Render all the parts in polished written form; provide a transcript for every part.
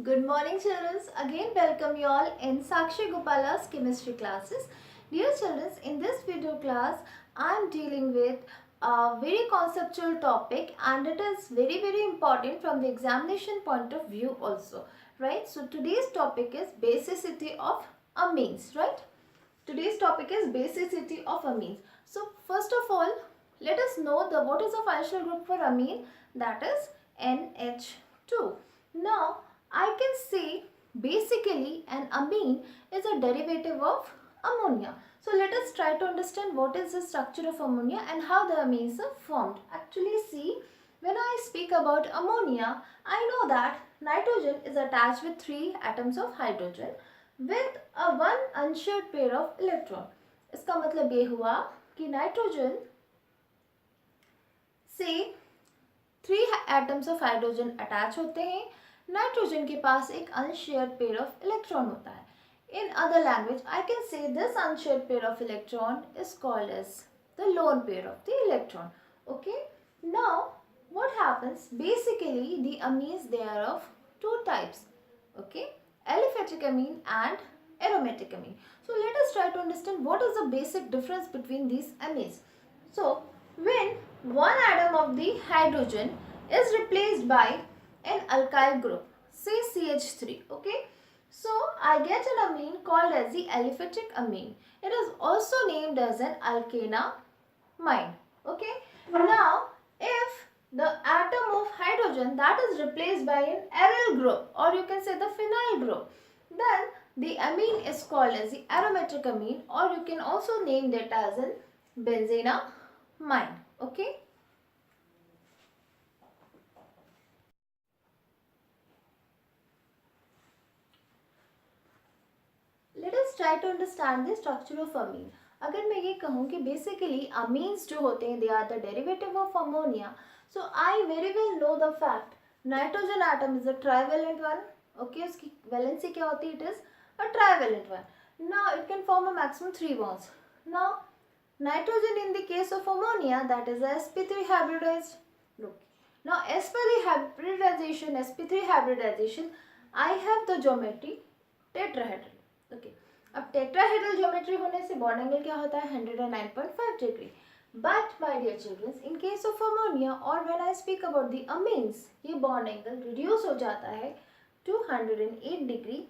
Good morning children. Again welcome you all in Sakshi Gopala's chemistry classes. Dear children, in this video class I am dealing with a very conceptual topic and it is very important from the examination point of view also. Right? So today's topic is basicity of amines. Right? Today's topic is basicity of amines. So first of all, let us know what is the functional group for amine, that is NH2. Now I can say basically an amine is a derivative of ammonia. So let us try to understand what is the structure of ammonia and how the amines are formed. Actually see, when I speak about ammonia, I know that nitrogen is attached with 3 atoms of hydrogen with a one unshared pair of electron. इसका मतलब ये हुआ कि nitrogen से 3 atoms of hydrogen attach होते हैं. Nitrogen के पास एक unshared pair of electron होता है. In other language, I can say this unshared pair of electron is called as the lone pair of the electron. Okay. Now, what happens? Basically, the amines, they are of two types. Okay. Aliphatic amine and aromatic amine. So let us try to understand what is the basic difference between these amines. So when one atom of the hydrogen is replaced by an alkyl group, say CH3, okay, so I get an amine called as the aliphatic amine. It is also named as an alkanamine. Okay. Now if the atom of hydrogen that is replaced by an aryl group, or you can say the phenyl group, then the amine is called as the aromatic amine, or you can also name that as an benzenamine. Okay. Let us try to understand the structure of amine. अगर मैं ये कहूँ कि basically amines जो होते हैं, they are the derivative of ammonia. So I very well know the fact nitrogen atom is a trivalent one. Okay, उसकी valency क्या होती है? It is a trivalent one. Now it can form a maximum 3 bonds. Now nitrogen in the case of ammonia, that is sp3 hybridized. Look. Now as per the hybridization, sp3 hybridization, I have the geometry tetrahedral. Okay. अब tetrahedral geometry होने से bond angle क्या होता है? 109.5 degree. But my dear children, in case of ammonia और when I speak about the amines, ये bond angle reduce हो जाता है to 108 degree.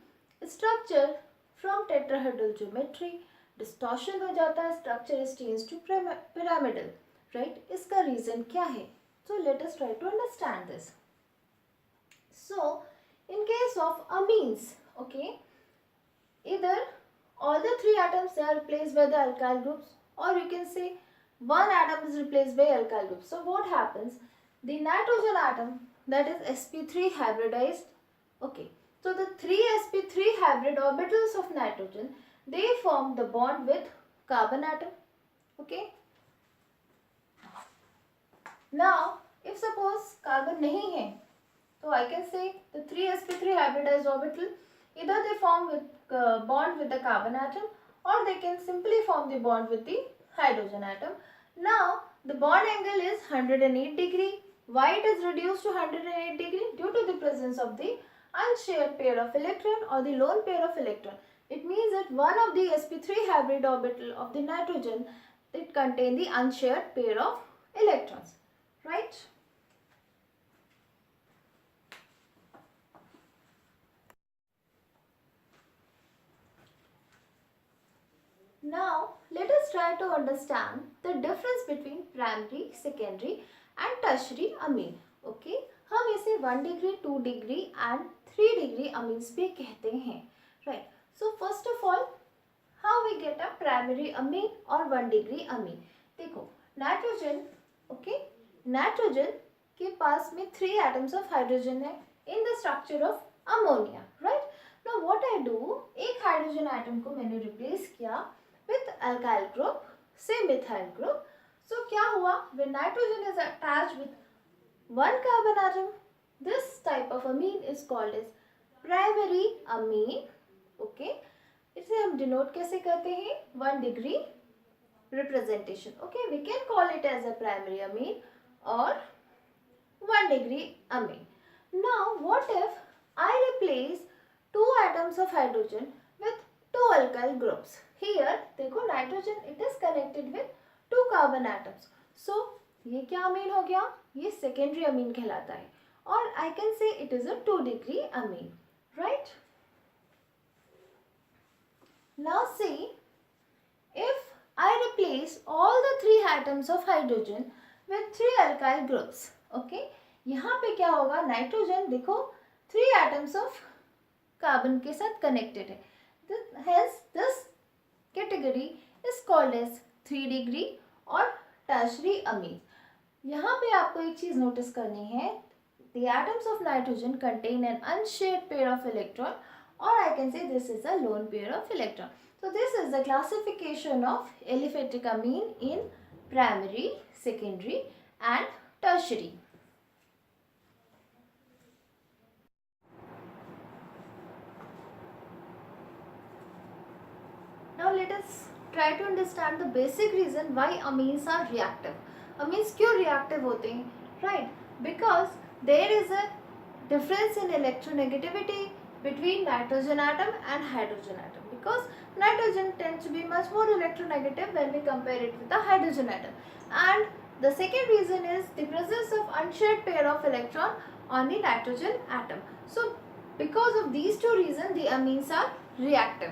Structure from tetrahedral geometry distortion हो जाता है, structure is change to pyramidal. Right, इसका reason क्या है? So let us try to understand this. So in case of amines, okay, either all the 3 atoms they are replaced by the alkyl groups, or you can say one atom is replaced by alkyl group. So what happens? The nitrogen atom, that is sp3 hybridized. Okay, so the 3 sp3 hybrid orbitals of nitrogen, they form the bond with carbon atom. Okay, now if suppose carbon nahi hai, so I can say the 3 sp3 hybridized orbital, either they form with bond with the carbon atom, or they can simply form the bond with the hydrogen atom. Now the bond angle is 108 degree. Why it is reduced to 108 degree? Due to the presence of the unshared pair of electron or the lone pair of electron. It means that one of the sp3 hybrid orbital of the nitrogen, it contain the unshared pair of electrons. Right? Now let us try to understand the difference between primary, secondary and tertiary amine. Okay, हम इसे 1 degree, 2 degree and 3 degree amines भी कहते हैं. Right. So first of all, how we get a primary amine or 1 degree amine? देखो, nitrogen, okay, nitrogen के पास में 3 atoms of hydrogen है in the structure of ammonia. Right. Now what I do, एक hydrogen atom को मैंने replace किया with alkyl group, say methyl group. So क्या हुआ? When nitrogen is attached with one carbon atom, this type of amine is called as primary amine. Okay, इसे हम denote कैसे करते हैं? 1 degree representation. Okay, we can call it as a primary amine or 1 degree amine. Now what if I replace 2 atoms of hydrogen with 2 alkyl groups. Here देखो nitrogen it is connected with 2 carbon atoms. So ये क्या amine हो गया? ये secondary amine कहलाता है. Or I can say it is a 2-degree amine, right? Now see, if I replace all the 3 atoms of hydrogen with 3 alkyl groups, okay? यहाँ पे क्या होगा? नाइट्रोजन देखो 3 atoms of कार्बन के साथ कनेक्टेड है. Hence this category is called as 3-degree और tertiary amine. यहाँ पे आपको एक चीज नोटिस करनी है. The atoms of nitrogen contain an unshared pair of electron, or I can say this is a lone pair of electron. So this is the classification of aliphatic amine in primary, secondary and tertiary. Now let us try to understand the basic reason why amines are reactive. Amines क्यों reactive होते हैं? Right? Because there is a difference in electronegativity between nitrogen atom and hydrogen atom, because nitrogen tends to be much more electronegative when we compare it with the hydrogen atom. And the second reason is the presence of unshared pair of electron on the nitrogen atom. So because of these two reasons, the amines are reactive.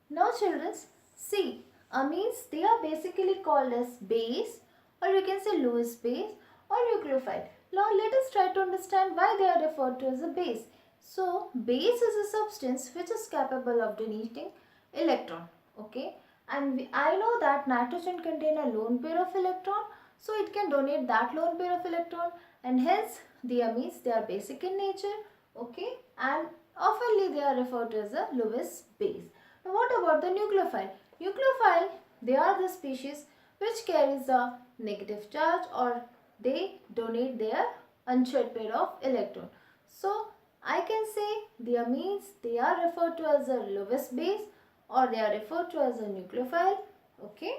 Now children, see, amines, they are basically called as base, or you can say Lewis base or nucleophile. Now let us try to understand why they are referred to as a base. So base is a substance which is capable of donating electron, okay? And I know that nitrogen contains a lone pair of electron, so it can donate that lone pair of electron, and hence the amines, they are basic in nature, okay? And oftenly they are referred to as a Lewis base. Now what about the nucleophile? Nucleophile, they are the species which carries a negative charge, or they donate their unshared pair of electron. So I can say the amines, they are referred to as a Lewis base, or they are referred to as a nucleophile, okay?